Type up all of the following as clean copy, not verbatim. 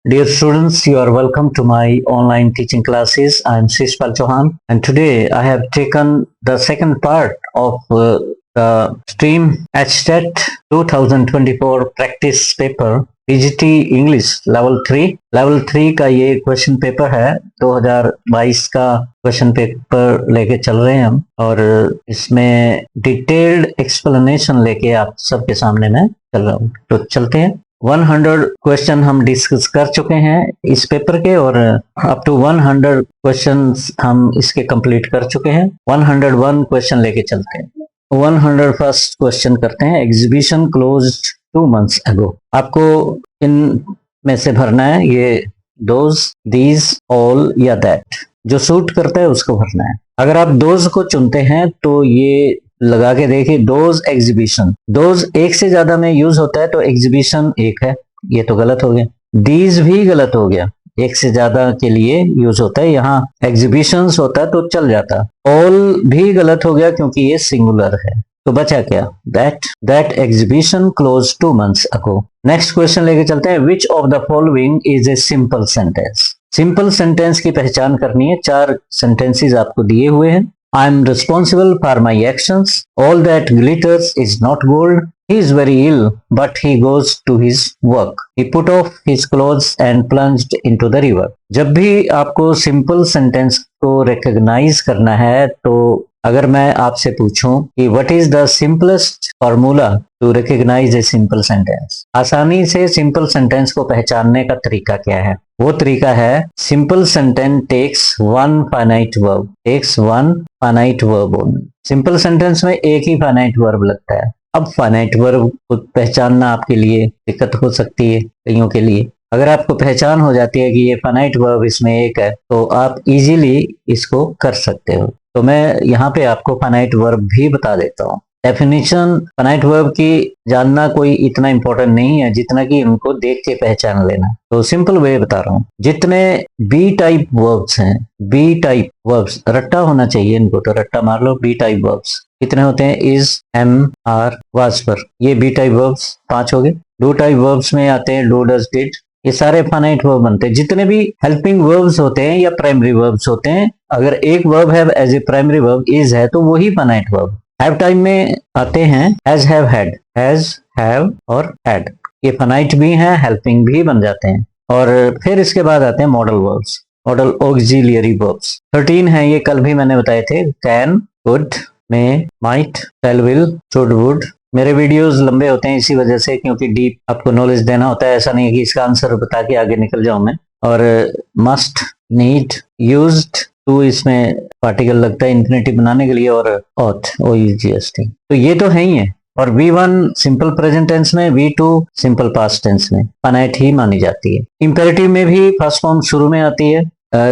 Dear students, you are welcome to my online teaching classes. I am Shishpal Chauhan, and today I have taken the second part of the stream HTET 2024 practice paper PGT English Level 3. Level 3 का ये question paper है, 2022 का question paper लेके चल रहे हैं हम, और इसमें डिटेल्ड एक्सप्लेनेशन लेके आप सबके सामने मैं चल रहा हूँ। तो चलते हैं। 100 क्वेश्चन हम डिस्कस कर चुके हैं इस पेपर के, और अप टू 100 क्वेश्चंस हम इसके कंप्लीट कर चुके हैं। 101 क्वेश्चन लेके चलते हैं। 101st क्वेश्चन करते हैं। Exhibition closed 2 months ago। आपको इन में से भरना है ये दोज, दीज, ऑल या दैट, जो सूट करता है उसको भरना है। अगर आप दोज को चुनते हैं तो ये लगा के देखिए, दोज एग्जीबिशन, दोज एक से ज्यादा में यूज होता है तो एग्जीबिशन एक है, ये तो गलत हो गया। दीज भी गलत हो गया, एक से ज्यादा के लिए यूज होता है, यहाँ एग्जीबिशंस होता है तो चल जाता। ऑल भी गलत हो गया क्योंकि ये सिंगुलर है, तो बचा क्या? That exhibition close 2 months ago। Next question लेके चलते हैं। विच of the following is a simple sentence. Simple sentence की पहचान करनी है। 4 सेंटेंसेस आपको दिए हुए हैं। I am responsible for my actions. All that glitters is not gold. He is very ill, but he goes to his work. He put off his clothes and plunged into the river. जब भी आपको simple sentence को recognise करना है, तो अगर मैं आपसे पूछूं कि what is the simplest formula to recognise a simple sentence, आसानी से सिंपल सेंटेंस को पहचानने का तरीका क्या है? वो तरीका है, simple sentence takes one finite verb, takes one finite verb only. Simple sentence में एक ही फाइनाइट वर्ब लगता है। अब फाइनाइट वर्ब को पहचानना आपके लिए दिक्कत हो सकती है कईयों के लिए। अगर आपको पहचान हो जाती है कि ये फाइनाइट वर्ब इसमें एक है, तो आप इजीली इसको कर सकते हो। तो मैं यहाँ पे आपको फाइनाइट वर्ब भी बता देता हूँ। डेफिनेशन फाइनाइट वर्ब की जानना कोई इतना इंपॉर्टेंट नहीं है जितना कि उनको देख के पहचान लेना। तो सिंपल वे बता रहा हूँ। जितने बी टाइप वर्ब्स हैं, बी टाइप वर्ब्स, रट्टा होना चाहिए इनको, तो रट्टा मार लो। बी टाइप वर्ब्स कितने होते हैं? इज, एम, आर, वाज पर, ये बी टाइप वर्ब्स 5 हो गए। डू टाइप वर्ब्स में आते हैं डू, डज, डिड, ये सारे फाइनाइट वर्ब बनते हैं। जितने भी हेल्पिंग वर्ब्स होते हैं या प्राइमरी वर्ब्स होते हैं, अगर एक वर्ब है as a primary verb is है, तो वही फाइनाइट वर्ब। हैव टाइम में आते हैं has, have, had, has, have और हैड, ये फाइनाइट भी हैं, हेल्पिंग भी बन जाते हैं। और फिर इसके बाद आते हैं modal verbs, modal auxiliary verbs 13 हैं, ये कल भी मैंने बताए थे। Can, could, may, might, shall, will, should, would. मेरे वीडियोस लंबे होते हैं इसी वजह से, क्योंकि डीप आपको नॉलेज देना होता है। ऐसा नहीं है कि इसका आंसर बता के आगे निकल जाऊं मैं। और मस्ट, नीड, यूज्ड, टू इसमें पार्टिकल लगता है इंफिनिटिव बनाने के लिए, और ऑट, OUGST, तो ये तो है ही है। और V1 सिंपल प्रेजेंट टेंस में, V2 सिंपल पास्ट टेंस में फाइनाइट ही मानी जाती है। इंपेरेटिव में भी फर्स्ट फॉर्म शुरू में आती है,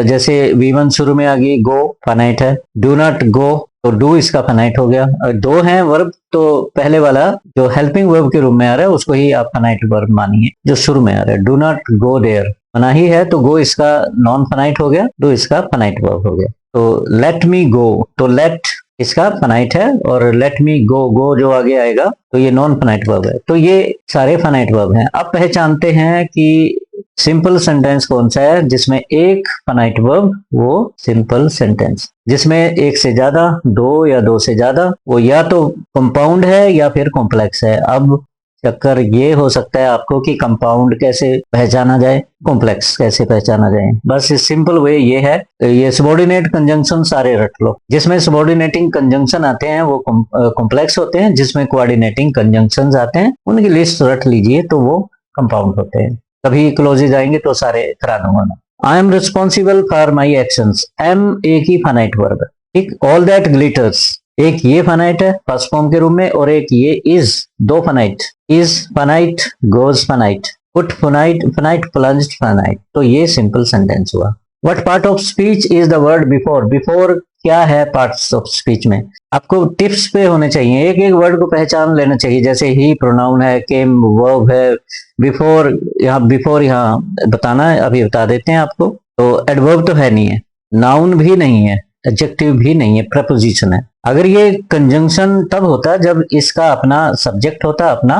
जैसे V1 शुरू में आ गई, गो फाइनाइट है। डू नॉट गो, तो डू इसका फाइनाइट हो गया। दो है वर्ब, तो पहले वाला जो हेल्पिंग वर्ब के रूप में आ रहा है उसको ही आप फाइनाइट वर्ब मानिए, जो शुरू में आ रहा है। डू नॉट गो देयर मना ही है, तो गो इसका नॉन फाइनाइट हो गया, डू इसका फाइनाइट वर्ब हो गया। तो लेट मी गो, तो लेट इसका फाइनाइट है, और लेट मी गो, गो जो आगे आएगा तो ये नॉन फाइनाइट वर्ब है। तो ये सारे फाइनाइट वर्ब हैं। अब पहचानते हैं कि सिंपल सेंटेंस कौन सा है जिसमें एक फाइनाइट वर्ब, वो सिंपल सेंटेंस। जिसमें एक से ज्यादा, 2 या 2 से ज्यादा, वो या तो कंपाउंड है या फिर कॉम्प्लेक्स है। अब चक्कर ये हो सकता है आपको कि कंपाउंड कैसे पहचाना जाए, कॉम्प्लेक्स कैसे पहचाना जाए। बस सिंपल वे ये है, ये सबऑर्डिनेट कंजंक्शन सारे रट लो। जिसमें सबऑर्डिनेटिंग कंजंक्शन आते हैं वो कॉम्प्लेक्स होते हैं, जिसमें कोऑर्डिनेटिंग कंजंक्शंस आते हैं उनकी लिस्ट रट लीजिए, तो वो कंपाउंड होते हैं। कभी क्लोजेज आएंगे तो सारे करा दूंगा मैं। I am responsible for my actions, am एक ही फाइनाइट वर्ब है, ठीक। ऑल दैट ग्लिटर्स, एक ये फाइनाइट है फर्स्ट फॉर्म के रूप में, और एक ये is, 2 finite, is finite, goes finite, put finite, finite, plunged finite, तो ये सिंपल सेंटेंस हुआ। What part of speech is the word before, before क्या है पार्ट्स ऑफ स्पीच में? आपको टिप्स पे होने चाहिए, एक एक वर्ड को पहचान लेना चाहिए। जैसे ही प्रोनाउन है, केम वर्ब है, बिफोर यहाँ बताना है, अभी बता देते हैं आपको। तो एडवर्ब तो है नहीं है, नाउन भी नहीं है, एडजेक्टिव भी नहीं है, प्रपोजिशन है। अगर ये कंजंक्शन तब होता है जब इसका अपना सब्जेक्ट होता है अपना,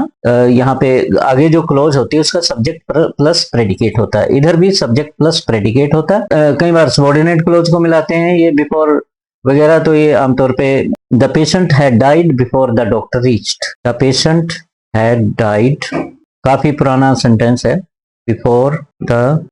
यहाँ पे आगे जो क्लोज होती है उसका सब्जेक्ट प्लस प्रेडिकेट होता है, इधर भी सब्जेक्ट प्लस प्रेडिकेट होता है। कई बार सबॉर्डिनेट क्लोज को मिलाते हैं ये बिफोर वगैरह, तो ये आमतौर पे the patient had died before the doctor reached, the patient had died, काफी पुराना सेंटेंस है, before the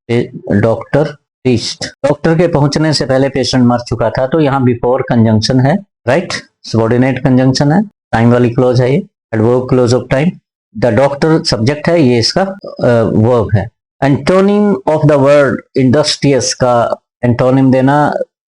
doctor reached, doctor के पहुंचने से पहले पेशेंट मर चुका था, तो यहाँ बिफोर कंजंक्शन है, राइट, सबॉर्डिनेट कंजंक्शन है, टाइम वाली क्लोज है ये, adverb close of time, the doctor subject है, ये इसका वर्ब है। Antonym of the word industrious का एंटोनिम देना,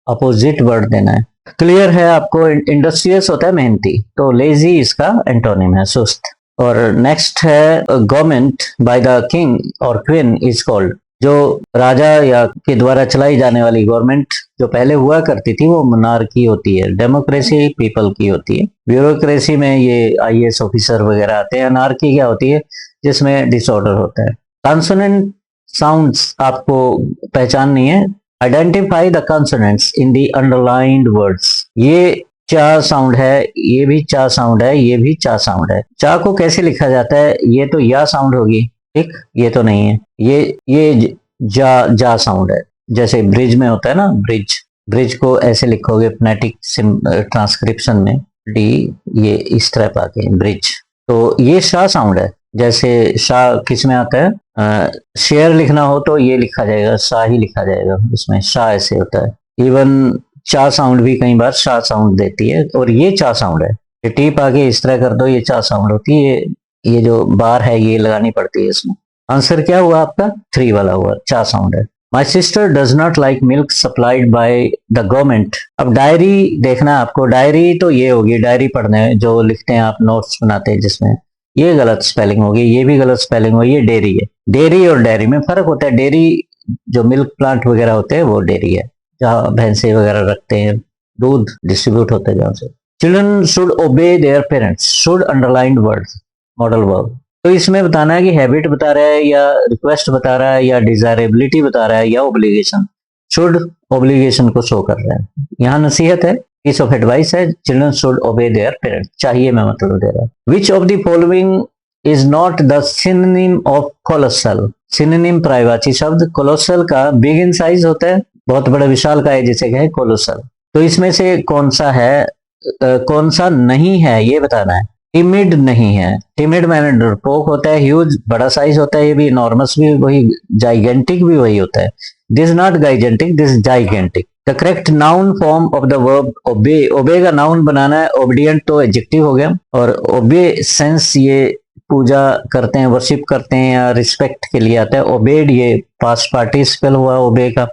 अपोजिट वर्ड देना है। क्लियर है आपको, इंडस्ट्रियस होता है मेहनती, तो लेजी इसका एंटोनिम है, सुस्त। और नेक्स्ट है गवर्नमेंट बाय द किंग और क्वीन इज कॉल्ड, जो राजा या के द्वारा चलाई जाने वाली गवर्नमेंट जो पहले हुआ करती थी वो मोनार्की होती है, डेमोक्रेसी पीपल की होती है, ब्यूरोक्रेसी में ये आईएएस ऑफिसर वगैरह आते हैं, अनार्की क्या होती है जिसमें डिसऑर्डर होता है। कॉन्सोनेंट साउंड्स आपको पहचाननी है, identify the consonants in the underlined words, ये चा साउंड है, ये भी चा साउंड है, ये भी चा साउंड है। चा को कैसे लिखा जाता है, ये तो या साउंड होगी, ठीक, ये तो नहीं है, ये जा साउंड है, जैसे ब्रिज में होता है ना, ब्रिज, ब्रिज को ऐसे लिखोगे फोनेटिक ट्रांसक्रिप्शन में, डी ये इस तरह पाके ब्रिज, तो ये शाह साउंड है। जैसे शाह किस में आता है, शेयर लिखना हो तो ये लिखा जाएगा, शाह ही लिखा जाएगा, इसमें शाह ऐसे होता है। इवन चा साउंड भी कई बार शाह साउंड देती है, और ये चा साउंड है, ये टीप आगे इस तरह कर दो, ये चा साउंड होती है, ये जो बार है ये लगानी पड़ती है इसमें। आंसर क्या हुआ आपका, 3 वाला हुआ, चा साउंड है। My sister does not like milk supplied by the government. अब डायरी देखना आपको, डायरी तो ये होगी, डायरी पढ़ने जो लिखते हैं आप, नोट्स बनाते हैं जिसमें, ये गलत स्पेलिंग होगी, ये भी गलत स्पेलिंग होगी, ये डेयरी है। डेयरी और डायरी में फर्क होता है, डेयरी जो मिल्क प्लांट वगैरह होते हैं वो डेयरी है, जहाँ भैंसे वगैरह रखते हैं, दूध डिस्ट्रीब्यूट होता है जहाँ से। चिल्ड्रन शुड ओबे their parents, should underlined word, modal verb, तो इसमें बताना है कि हैबिट बता रहा है या रिक्वेस्ट बता रहा है या डिजायरेबिलिटी बता रहा है या ओब्लिगेशन, शुड ओब्लिगेशन को शो कर रहा है। यहाँ नसीहत है, पीस ऑफ एडवाइस है, चिल्ड्रन शुड ओबे देयर पेरेंट्स, चाहिए मैं मतलब दे रहा है। Which of the following is not the synonym of colossal, synonym पर्यायवाची शब्द, कोलोसल का बिग इन साइज होता है, बहुत बड़ा विशाल का है जिसे कहे कोलोसल, तो इसमें से कौन सा है, कौन सा नहीं है ये बताना है। टिमिड नहीं है, टिमिड मैंने डरपोक होता है, ह्यूज बड़ा साइज होता है, ये भी नॉर्मस भी वही, जाइगेंटिक भी वही होता है, this not gigantic, this gigantic. The correct noun form of the verb obey, obey का नाउन बनाना है, ओबीडियंट तो एडजेक्टिव हो गया, और ओबे सेंस ये पूजा करते हैं, वर्शिप करते हैं या रिस्पेक्ट के लिए आता है, ओबेड ये पास्ट पार्टिसिपल हुआ ओबे का,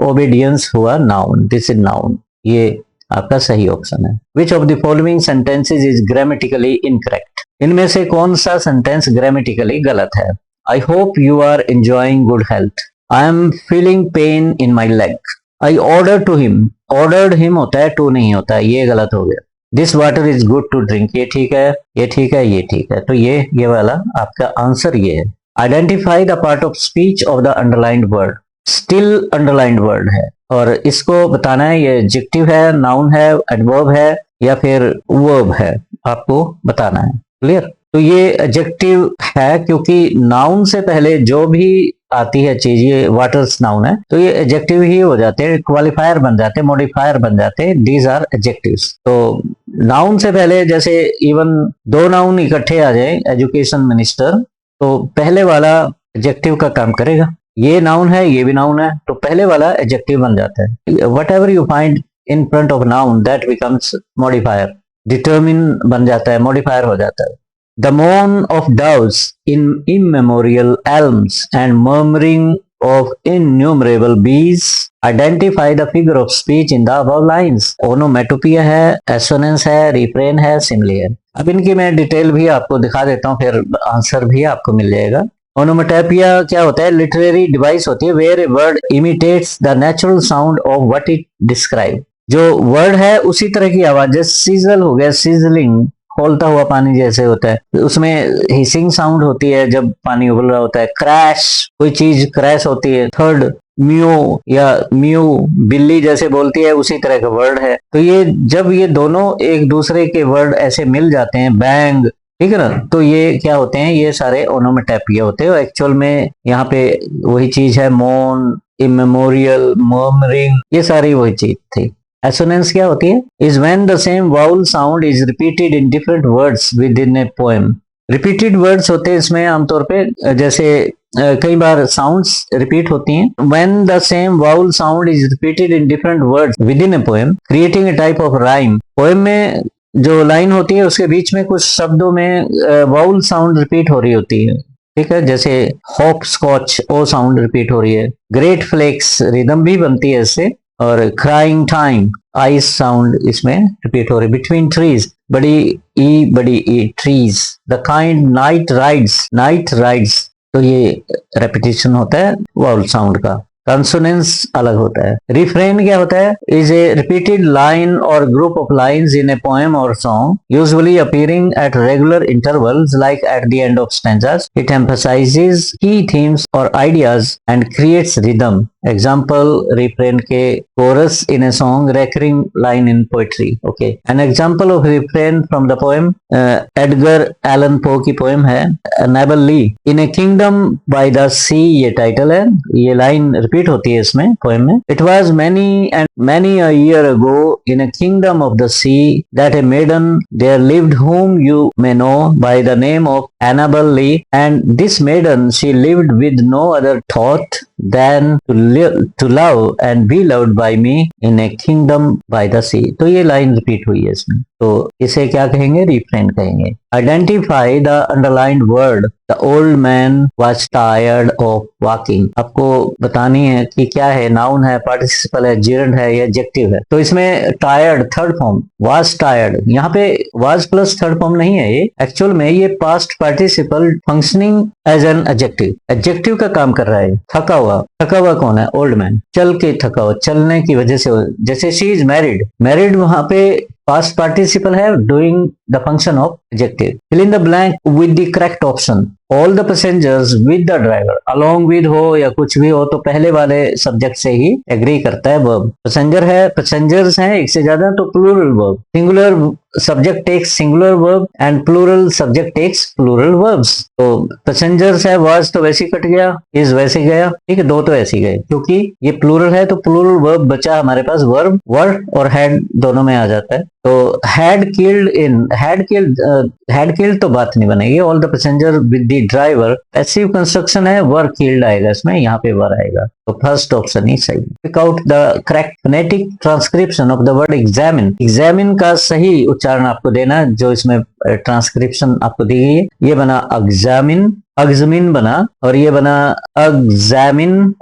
ओबीडियंस हुआ नाउन, दिस इज नाउन, ये आपका सही ऑप्शन है। Which of the following sentences is grammatically incorrect, इनमें से कौन सा सेंटेंस ग्रामेटिकली गलत है। I hope you are enjoying good health, I am feeling pain in my leg, I order to him, ordered him होता है, to नहीं होता है, ये गलत हो गया। This water is good to drink, ये ठीक है, ये ठीक है, ये ठीक है, तो ये वाला आपका आंसर ये है। Identify the part of speech of the underlined word, still underlined word है, और इसको बताना है ये एडजेक्टिव है, नाउन है, एडवर्ब है या फिर वर्ब है, आपको बताना है। क्लियर, तो ये एडजेक्टिव है क्योंकि नाउन से पहले जो भी आती है चीज, ये वाटर्स नाउन है तो ये एडजेक्टिव ही हो जाते हैं, क्वालिफायर बन जाते हैं, मॉडिफायर बन जाते हैं, दीज आर एडजेक्टिव्स। तो नाउन से पहले जैसे इवन 2 नाउन इकट्ठे आ जाए, एजुकेशन मिनिस्टर, तो पहले वाला एडजेक्टिव का काम करेगा, ये नाउन है ये भी नाउन है, तो पहले वाला एडजेक्टिव बन जाता है। What ever you find in front of noun that becomes modifier, determine बन जाता है, मॉडिफायर हो जाता है। द मोन of doves in immemorial elms and murmuring of innumerable bees identify the figure of speech in the above lines। Onomatopoeia है, assonance है, refrain है, सिमिली है। अब इनकी मैं डिटेल भी आपको दिखा देता हूँ, फिर आंसर भी आपको मिल जाएगा। ओनोमेटोपिया क्या होता है, लिटरेरी डिवाइस होती है where a word imitates the natural sound of what it describe, जो वर्ड है उसी तरह की आवाज, जैसे सीजल हो गया, सीजलिंग खोलता हुआ पानी जैसे होता है, उसमें हिसिंग साउंड होती है जब पानी उबल रहा होता है, क्रैश कोई चीज क्रैश होती है, थर्ड म्यू या म्यू बिल्ली जैसे बोलती है उसी तरह का वर्ड है। तो ये जब ये दोनों एक दूसरे के वर्ड ऐसे मिल जाते हैं, बैंग, ठीक है ना, तो ये क्या होते हैं, ये सारे ओनोमेटोपोइया होते हैं। एक्चुअल में यहाँ पे वही चीज है, मोन, इमेमोरियल, मर्मरिंग, ये सारी वही चीज थी। एसोनेंस क्या होती है, is when the same vowel sound is repeated in different words with in a poem. Repeated words होते हैं इसमें आमतौर पे, जैसे कई बार साउंड्स रिपीट होती हैं। When the same vowel sound is repeated in different words with in a poem creating a type of rhyme. Poem में जो लाइन होती है उसके बीच में कुछ शब्दों में वाउल साउंड रिपीट हो रही होती है, ठीक है, जैसे हॉप स्कॉच, ओ साउंड रिपीट हो रही है। ग्रेट फ्लेक्स, रिदम भी बनती है इससे। और क्राइंग टाइम, आइस साउंड इसमें रिपीट हो रही। बिटवीन ट्रीज, बड़ी ई, trees. The kind night rides, night rides, तो ये रेपिटेशन होता है वाउल साउंड का। कंसोनेंस अलग होता है। रिफ्रेन क्या होता है, इज ए रिपीटेड लाइन और group of lines in a poem और song, usually appearing at regular intervals like at the end of stanzas. It emphasizes key themes और ideas and creates rhythm. Example, refrain के chorus in a song, recurring line in poetry. Okay, an example of refrain from the poem, Edgar Allan Poe की poem है Annabel Lee. In a kingdom by the सी, ये title है, ये line repeat होती है इसमें poem में। It was many a year ago in a kingdom of the sea that a maiden there lived whom you may know by the name of Annabel Lee, and this maiden she lived with no other thought than to love and be loved by me in a kingdom by the sea। तो ये line repeat हुई है इसमें, तो इसे क्या कहेंगे, refrain कहेंगे। Identify the underlined word, the old man was tired of walking. आपको बतानी है कि क्या है, नाउन है, पार्टिसिपल है, जेरंड है या एडजेक्टिव है। तो इसमें tired third form, was tired, यहाँ पे वॉज प्लस थर्ड फॉर्म नहीं है, ये एक्चुअल में ये past participle functioning as an adjective, adjective का काम कर रहा है। थका हुआ कौन है, ओल्ड मैन, चल के थका हुआ, चलने की वजह से। जैसे शी इज मैरिड, मैरिड वहां पे पास्ट पार्टिसिपल है doing the function of adjective. Fill in the blank with the correct option. All the passengers with the driver, along with हो या कुछ भी हो तो पहले वाले सब्जेक्ट से ही एग्री करता है वर्ब। पैसेंजर है, पैसेंजर्स हैं एक से ज्यादा तो plural verb. Singular subject takes singular verb and plural subject takes plural verbs. तो पैसेंजर्स है, वाज तो वैसे ही कट गया, इज वैसे गया, ठीक है, दो तो ऐसे गए, क्योंकि ये प्लूरल है तो प्लूरल वर्ब बचा हमारे पास, वर्ब वर और हैड दोनों में आ जाता है। तो हैड किल्ड तो बात नहीं बनेगी। All the passenger with the driver passive construction है, वर किल्ड आएगा इसमें, यहाँ पे वर आएगा, तो फर्स्ट ऑप्शन ही सही। Pick out the correct phonetic transcription of the word examine. Examine का सही उच्चारण आपको देना, जो इसमें ट्रांसक्रिप्शन आपको दी गई है। ये बना एग्जामिन, अग्जमिन बना, और ये बना एग्जामिन,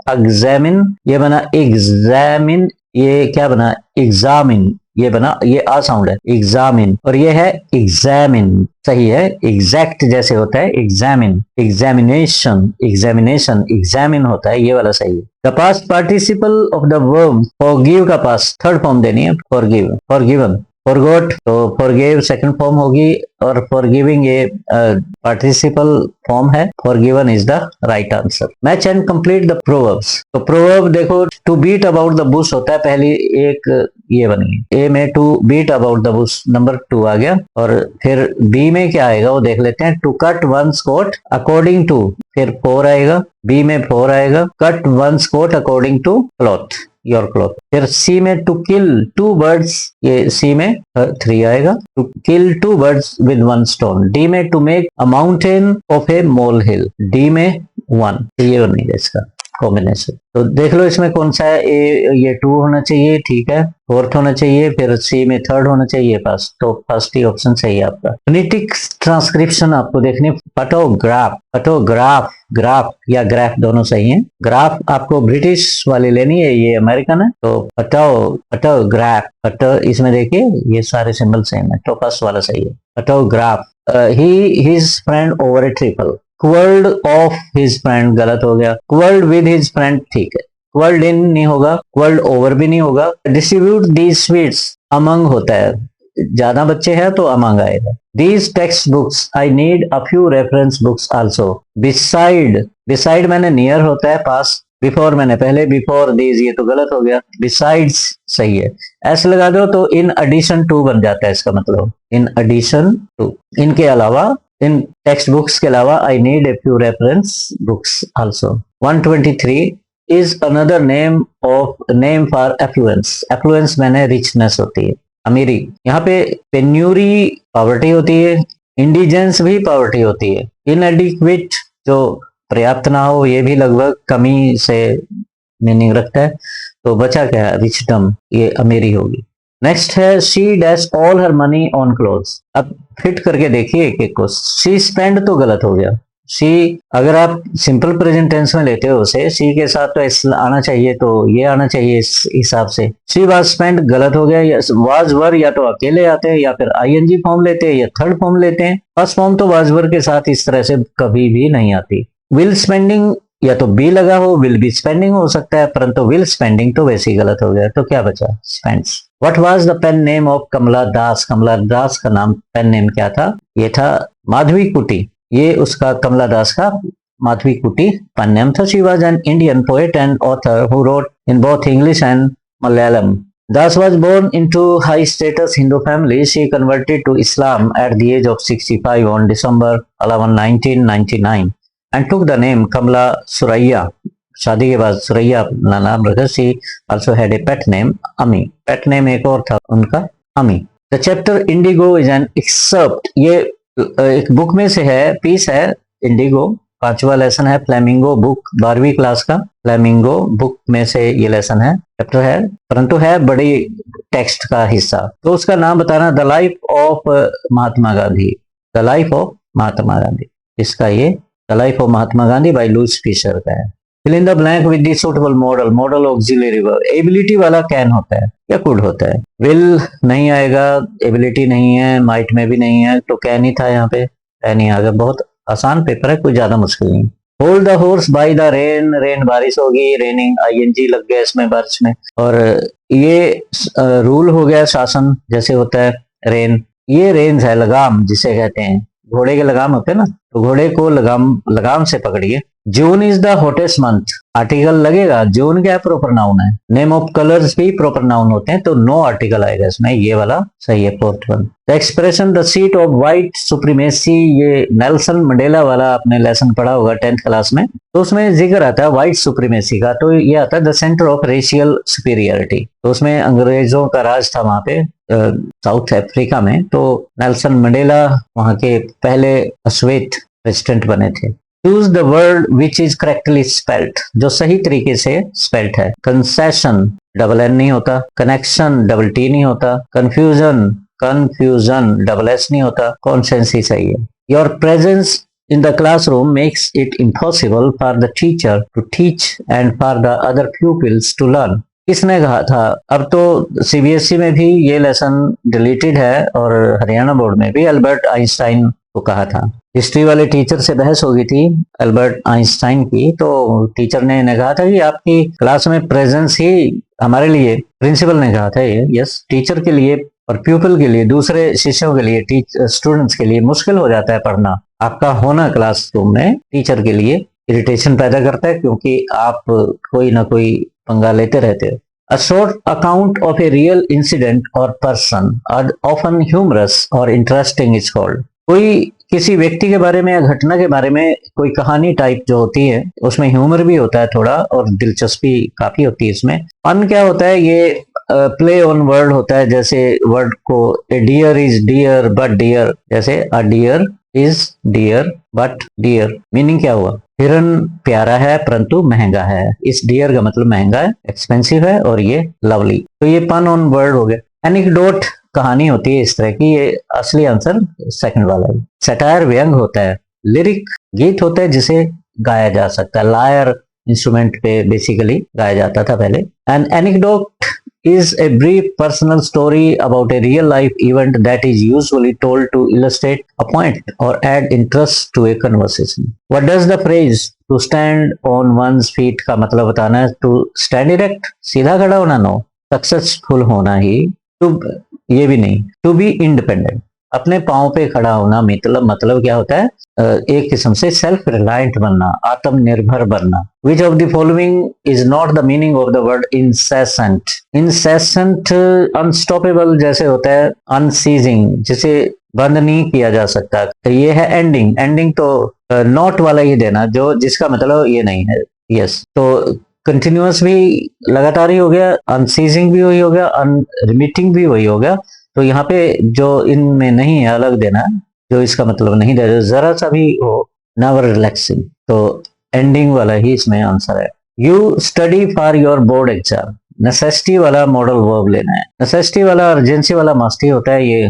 ये बना एग्जामिन, ये क्या बना, एग्जामिन, ये बना, ये आ साउंड है, एग्जामिन, और ये है एग्जामिन, सही है। एग्जैक्ट जैसे होता है एग्जामिन, एग्जामिनेशन, एग्जामिन होता है, ये वाला सही है। The past participle of the verb forgive का पास्ट थर्ड फॉर्म देनी है, फॉरगिव, फॉरगिवन, फॉरगॉट तो फॉरगिव सेकंड फॉर्म होगी, और फॉरगिविंग ये पार्टिसिपल फॉर्म है, forgiven is the right answer. Match and complete the proverbs. तो प्रोवर्ब देखो, to beat about the bush होता है, पहली एक ये बनी, ए में to beat about the bush number 2 आ गया, और फिर बी में क्या आएगा वो देख लेते हैं। To cut one's coat according to, फिर 4 आएगा, बी में 4 आएगा, cut one's coat according to cloth, your cloth. फिर सी में टू किल 2 बर्ड्स, ये सी में 3 आएगा, to kill 2 birds with 1 stone. D में to make a mountain of a molehill, D में 1, ये बनेगा इसका कॉम्बिनेशन। तो देख लो इसमें कौन सा है, ये 2 होना चाहिए, ठीक है, 4th होना चाहिए, फिर सी में 3rd होना चाहिए फर्स्ट, तो फर्स्ट ही ऑप्शन सही है आपका। फोनेटिक ट्रांसक्रिप्शन आपको देखने, फोटोग्राफ, ग्राफ या ग्राफ दोनों सही है। ग्राफ आपको ब्रिटिश वाली लेनी है, ये अमेरिकन है, तो फोटोग्राफ, इसमें देखिए ये सारे सिंबल सेम है, तो फर्स्ट वाला सही है, photograph. His friend over a trifle, quarrelled of his friend गलत हो गया, क्वर्ल्ड विद हिज फ्रेंड ठीक है, क्वर्ल्ड इन नहीं होगा, क्वर्ल्ड ओवर भी नहीं होगा। डिस्ट्रीब्यूट दीज स्वीट्स, अमंग होता है, ज्यादा बच्चे हैं तो अमंग आएगा। These text books I need a few reference books also. Beside मैंने नियर होता है, पास बिफोर मैंने पहले, बिफोर दीज ये तो गलत हो गया, बिसाइड्स सही है, एस लगा दो तो इन एडिशन टू बन जाता है इसका मतलब, इन एडिशन टू, इनके अलावा, इन टेक्स्ट बुक्स के अलावा, I need a few reference books also. 123 is another name for affluence, affluence मैंने रिचनेस होती है, अमीरी। यहाँ पे पेन्यूरी पॉवर्टी होती है, इंडिजेंस भी पॉवर्टी होती है, इनएडिक्वेट जो पर्याप्त ना हो ये भी लगभग कमी से मीनिंग रखता है, तो बचा क्या, रिचडम, ये अमीरी होगी। नेक्स्ट है she dash all her money on clothes, अब फिट करके देखिए एक एक को, शी स्पेंड तो गलत हो गया, सी अगर आप सिंपल प्रेजेंट टेंस में लेते हो उसे, सी के साथ तो एस आना चाहिए, तो ये आना चाहिए इस हिसाब से। सी वाज स्पेंट गलत हो गया, या वाज वर या तो अकेले आते हैं या फिर आईएनजी फॉर्म लेते हैं या थर्ड फॉर्म लेते हैं, फर्स्ट फॉर्म तो वाज वर के साथ इस तरह से कभी भी नहीं आती। विल स्पेंडिंग या तो बी लगा हो, विल बी स्पेंडिंग हो सकता है, परंतु विल स्पेंडिंग तो वैसे ही गलत हो गया, तो क्या बचा, spends. What was the pen name of Kamala Das, Kamala Das का नाम, पेन नेम क्या था, ये था माधवी कुटी, ये उसका कमला दास का माधवी कुटी पेन नेम था। She was an Indian poet and author who wrote in both English and Malayalam. Das was born into high status Hindu family. She converted to Islam at the age of 65 on December 11, 1999 and took the name Kamla Suraiya. शादी के बाद सुरैया अपना नाम रखा। She also had a pet name Ami. Pet name एक और था उनका, Ami. The chapter Indigo is an excerpt. ये एक बुक में से है, पीस है इंडिगो, 5वां लेसन है फ्लैमिंगो बुक, 12वीं क्लास का फ्लैमिंगो बुक में से ये लेसन है, चैप्टर है, परंतु है बड़ी टेक्स्ट का हिस्सा। तो उसका नाम बताना, the life of Mahatma Gandhi, the life of Mahatma Gandhi, इसका ये the life of Mahatma Gandhi by Louis Fischer का है। Fill in the blank with the suitable modal, modal auxiliary verb, ability वाला कैन होता है या कुड होता है, विल नहीं आएगा, एबिलिटी नहीं है, माइट में भी नहीं है, तो कैन ही था यहाँ पे, कैन ही आ गया। बहुत आसान पेपर है, कोई ज्यादा मुश्किल नहीं। Hold the horse by the rain, rain बारिश होगी, रेनिंग आईएनजी लग गया इसमें बारिश में, और ये रूल हो गया शासन जैसे होता है रेन, ये रेंज है लगाम जिसे कहते हैं, घोड़े के लगाम होते हैं ना, तो घोड़े को लगाम से पकड़िए। June is the hottest month, article लगेगा, जून क्या प्रोपर नाउन है, नेम ऑफ कलर्स भी प्रोपर नाउन होते हैं, तो नो आर्टिकल आएगा इसमें, ये वाला सही है, fourth one. The expression the seat of white supremacy, ये नेल्सन मंडेला वाला आपने लेसन पढ़ा होगा 10th क्लास में, तो उसमें जिक्र आता है व्हाइट सुप्रीमेसी का, तो ये आता है the centre of racial superiority, तो उसमें अंग्रेजों का राज था वहां पे साउथ अफ्रीका में, तो नेल्सन मंडेला वहां के पहले अश्वेत प्रेसिडेंट बने थे। Choose the word which is correctly spelt, जो सही तरीके से स्पेल्ट है। कंसेशन डबल एन नहीं होता, कनेक्शन डबल टी नहीं होता, कंफ्यूजन डबल एस नहीं होता, कॉन्सेंस ही सही है। Your presence in the classroom makes it impossible for the teacher to teach and for the other pupils to learn. किसने कहा था? अब तो सीबीएसई में भी ये लेसन डिलीटेड है और हरियाणा बोर्ड में भी अल्बर्ट आइंस्टाइन को कहा था। हिस्ट्री वाले टीचर से बहस हो गई थी अल्बर्ट आइंस्टाइन की, तो टीचर ने इन्हें कहा था कि आपकी क्लास में प्रेजेंस ही हमारे लिए, प्रिंसिपल ने कहा था ये, यस, टीचर के लिए और प्यूपिल के लिए, दूसरे शिष्यों के लिए, स्टूडेंट्स के लिए मुश्किल हो जाता है पढ़ना, आपका होना क्लासरूम में टीचर के लिए इरिटेशन पैदा करता है, क्योंकि आप कोई ना कोई पंगा लेते रहते हो। A short account of a real incident or person, often humorous or interesting, is called. कोई किसी व्यक्ति के बारे में या घटना के बारे में कोई कहानी टाइप जो होती है, उसमें ह्यूमर भी होता है थोड़ा और दिलचस्पी काफी होती है इसमें। फन क्या होता है, ये प्ले ऑन वर्ड होता है, जैसे वर्ड को a deer is dear but dear, जैसे a deer is dear but dear, meaning क्या हुआ, हिरन प्यारा है परंतु महंगा है, इस डियर का मतलब महंगा है, एक्सपेंसिव है, और ये लवली, तो ये पन ऑन वर्ड हो गया। एनेक्डोट कहानी होती है इस तरह की, ये असली आंसर सेकंड वाला है। सटायर व्यंग होता है। लिरिक गीत होता है जिसे गाया जा सकता है, लायर इंस्ट्रूमेंट पे बेसिकली गाया जाता था पहले। N anecdote is a brief personal story about a real life event that is usually told to illustrate a point or add interest to a conversation. What does the phrase to stand on one's feet का मतलब बताना है? To stand erect, सीधा खड़ा होना, no, successful होना ही, to ये भी नहीं, to be independent, अपने पाँव पे खड़ा होना मतलब क्या होता है, एक किस्म से सेल्फ रिलायंट बनना, आत्मनिर्भर बनना। विच of the following is not the meaning of the word incessant? Incessant unstoppable जैसे होता है, अनसीजिंग जिसे बंद नहीं किया जा सकता। तो ये है एंडिंग। एंडिंग तो नॉट वाला ही देना जो जिसका मतलब ये नहीं है। यस, तो कंटिन्यूअस भी लगातार ही हो गया, अनसीजिंग भी वही हो गया, अनरिमिटिंग भी वही हो गया। तो यहाँ पे जो इनमें नहीं है अलग देना, जो इसका मतलब नहीं दे रहे, जरा सा भी हो, नेवर रिलैक्सिंग, तो एंडिंग वाला ही इसमें आंसर है। You study for your board exam, necessity वाला मॉडल वर्ब लेना है। नेसेसिटी वाला अर्जेंसी वाला मस्ट ही होता है, ये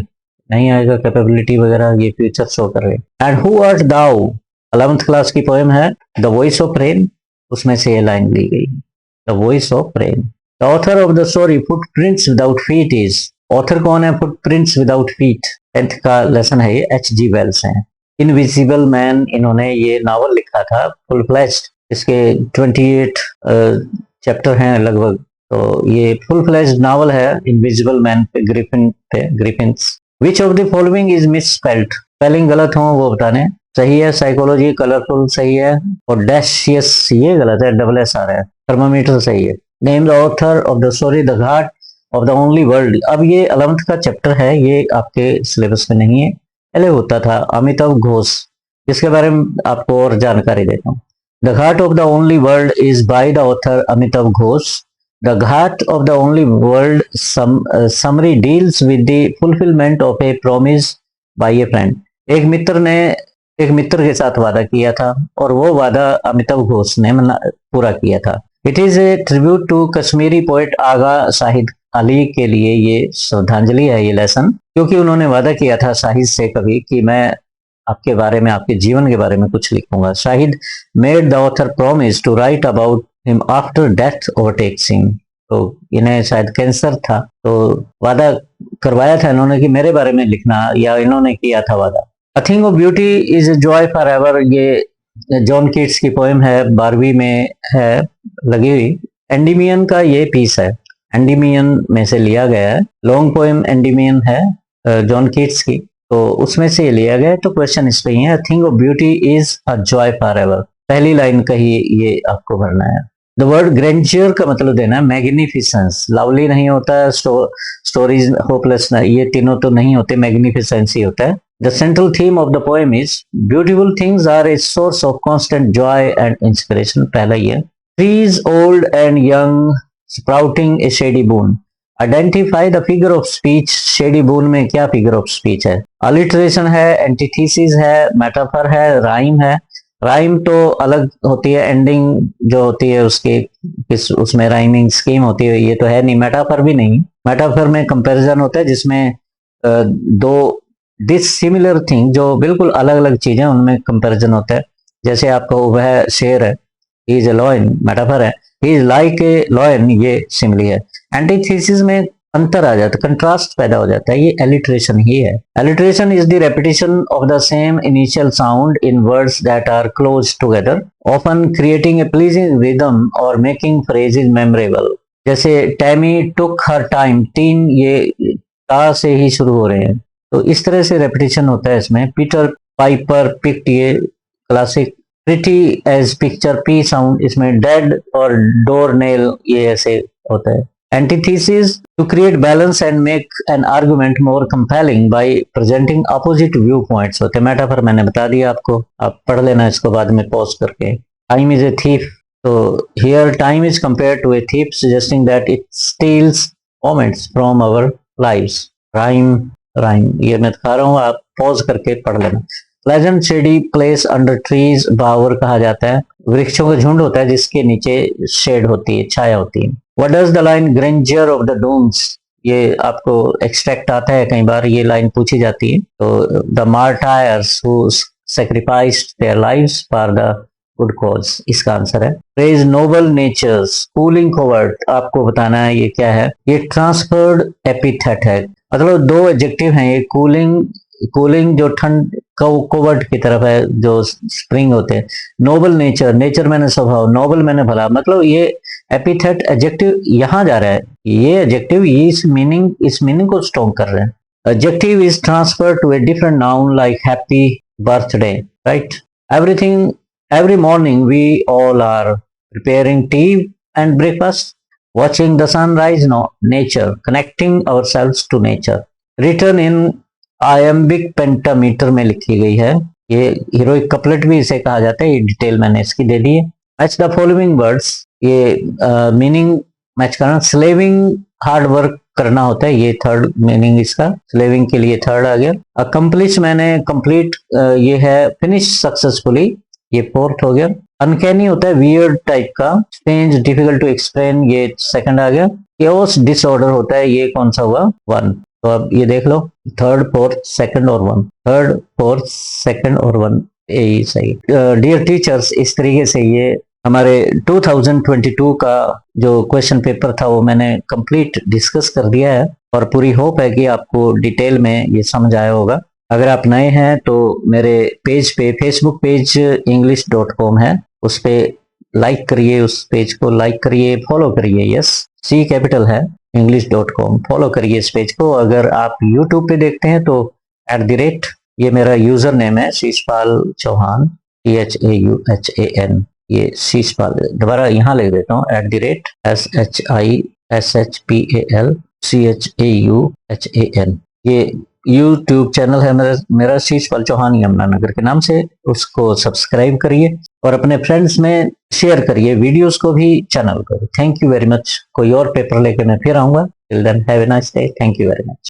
नहीं आएगा। कैपेबिलिटी वगैरह ये फ्यूचर शो कर रहे हैं। And who art thou 11th class की पोएम है द वॉइस ऑफ रेन, उसमें से ये लाइन ली गई, the voice of rain. The author of the story footprints without feet is, author कौन है फुटप्रिंट्स विदाउट फीट? 10th का लेसन है ये, H.G. वेल्स हैं। इनविजिबल मैन, इन्होंने ये नावल लिखा था, फुल फ्लैश्ड, इसके 28 चैप्टर हैं लगभग। तो ये फुल फ्लैश्ड नावल है इनविजिबल मैन पे, Griffin's. Which of the following is miss spelled? Spelling गलत हो वो बताने। सही है साइकोलॉजी, कलरफुल सही है, और डैशियस ये गलत है, डबल एस आ रहा है। थर्मामीटर सही है। Name the author of the story the ghat of the only world. अब ये 11th का चैप्टर है, ये आपके सिलेबस में नहीं है, पहले होता था। अमिताभ घोष, इसके बारे में आपको और जानकारी देता हूँ। The ghat of the only world is by the author Amitabh Ghosh. The ghat of the only world summary deals with the fulfilment of a promise by a friend. एक मित्र के साथ वादा किया था, और वो वादा अमिताभ घोष ने पूरा किया था। It is a tribute to Kashmiri poet Agha Shahid Ali के लिए ये श्रद्धांजलि है ये लेसन, क्योंकि उन्होंने वादा किया था शाहिद से कभी कि मैं आपके बारे में, आपके जीवन के बारे में कुछ लिखूंगा। Shahid made the author promise to write about him after death overtakes him. तो इन्हें शायद कैंसर था, तो वादा करवाया था इन्होंने कि मेरे बारे में लिखना, या इन्होंने किया था वादा। A thing of beauty is a joy for ever, ये जॉन कीट्स की पोएम है, 12वीं में है लगी हुई। एंडीमियन का ये पीस है, एंडीमियन में से लिया गया है। लॉन्ग पोएम एंडीमियन है जॉन कीट्स की, तो उसमें से लिया गया है। तो क्वेश्चन इस पे ही है, thing of beauty is a joy for ever, पहली लाइन का ही ये आपको भरना है। द वर्ड ग्रेंजियर का मतलब देना है मैग्निफिसेंस। लवली नहीं होता है, स्टोरीज होपलेस, ये तीनों तो नहीं होते, मैग्निफिसेंस ही होता है। The central theme of the poem is beautiful things are a source of constant joy and inspiration. पहला ये trees old and young sprouting a shady boon. Identify the figure of speech. shady boon में क्या figure of speech है? alliteration है, antithesis है, metaphor है, rhyme है। Rhyme तो अलग होती है, एंडिंग जो होती है उसके उसमें राइमिंग स्कीम होती है, ये तो है नहीं। मेटाफर भी नहीं, मेटाफर में कंपैरिजन होता है जिसमें दो डिसिमिलर थिंग, जो बिल्कुल अलग अलग चीजें, उनमें कंपैरिजन होता है। जैसे आपको वह शेर है, he is a lion, metaphor है। He is like a lion, ये सिमिली है। एंटीथेसिस में अंतर आ जाता है, कंट्रास्ट पैदा हो जाता है, ये एलिट्रेशन ही है। Alliteration is the repetition of the same initial sound in words that are close together, often creating a pleasing rhythm और मेकिंग फ्रेजेस मेमोरेबल। जैसे टैमी टुक हर टाइम, 3 ये टा से ही शुरू हो रहे हैं, तो इस तरह से रेपिटेशन होता है इसमें। पीटर पाइपर पिक्ड, ये classic. Pretty as picture, P sound इसमें। डेड और डोर नेल, ये ऐसे होता है। Antithesis to create balance and make an argument more compelling by presenting opposite view points होते हैं। मेटाफर मैंने बता दिया आपको, आप पढ़ लेना इसको बाद में पॉज करके। टाइम इज ए थीफ, तो here time is compared to a thief, suggesting that it steals moments from our lives. Rhyme ये मैं दिखा रहा हूँ, आप पॉज करके पढ़ लेना। Pleasant shady place under trees, bower कहा जाता है, वृक्षों का झुंड होता है जिसके नीचे शेड होती है, छाया होती है। What does the line grandeur of the dooms, ये आपको एक्सट्रैक्ट आता है, कई बार ये लाइन पूछी जाती है। तो the martyrs who sacrificed their lives for the good cause, इसका आंसर है। Praise noble natures, cooling covert, आपको बताना है ये क्या है। ये ट्रांसफर्ड एपिथेट है, मतलब 2 एडजेक्टिव हैं ये। कूलिंग जो ठंड कोवर्ट की तरफ है, जो स्प्रिंग होते हैं। नोबल नेचर, नेचर मैंने स्वभाव, नोबल मैंने भला, मतलब ये एपिथेट एडजेक्टिव यहाँ जा रहा है, ये एडजेक्टिव इस मीनिंग को स्ट्रॉन्ग कर रहे हैं। Adjective is transferred to a different noun like happy birthday, right? Everything, every morning we all are preparing tea and breakfast, watching the sunrise, no, nature, connecting ourselves to nature. Written in iambic pentameter में लिखी गई है. ये heroic couplet भी इसे कहा जाता है. ये डिटेल मैंने इसकी दे दी है. Match the following words. ये मीनिंग मैच करना. स्लेविंग हार्ड वर्क करना होता है, ये थर्ड मीनिंग इसका. स्लेविंग के लिए थर्ड आ गया. अकम्प्लिश मैंने कंप्लीट, ये है फिनिश सक्सेसफुली, ये फोर्थ हो गया. अनकैनी होता है वियर्ड टाइप का. स्ट्रेंज डिफिकल्ट टू एक्सप्लेन, ये सेकंड आ गया. केओस डिसऑर्डर होता है, ये कौन सा हुआ? वन. तो अब ये देख लो, थर्ड फोर्थ सेकंड और वन. थर्ड फोर्थ सेकंड और वन, यही सही. डियर टीचर्स, इस तरीके से ये हमारे 2022 का जो क्वेश्चन पेपर था वो मैंने कंप्लीट डिस्कस कर दिया है, और पूरी होप है कि आपको डिटेल में ये समझ आया होगा. अगर आप नए हैं तो मेरे पेज पे, फेसबुक पेज english.com है, उस पे लाइक करिए, उस पेज को लाइक करिए, फॉलो करिए. यस, सी कैपिटल है, english.com, फॉलो करिए इस पेज को. अगर आप यूट्यूब पे देखते हैं तो @ ये मेरा यूजर नेम है, शीशपाल चौहान, CHAUHAN. ये शीशपाल, दोबारा यहाँ लिख देता हूँ, @SHISHPAL ये यूट्यूब चैनल है मेरा शीशपाल चौहान यमुनानगर के नाम से. उसको सब्सक्राइब करिए और अपने फ्रेंड्स में शेयर करिए वीडियोस को भी, चैनल को भी. Thank you very much. कोई और पेपर लेकर मैं फिर आऊंगा. Till then have a nice day. Thank you very much.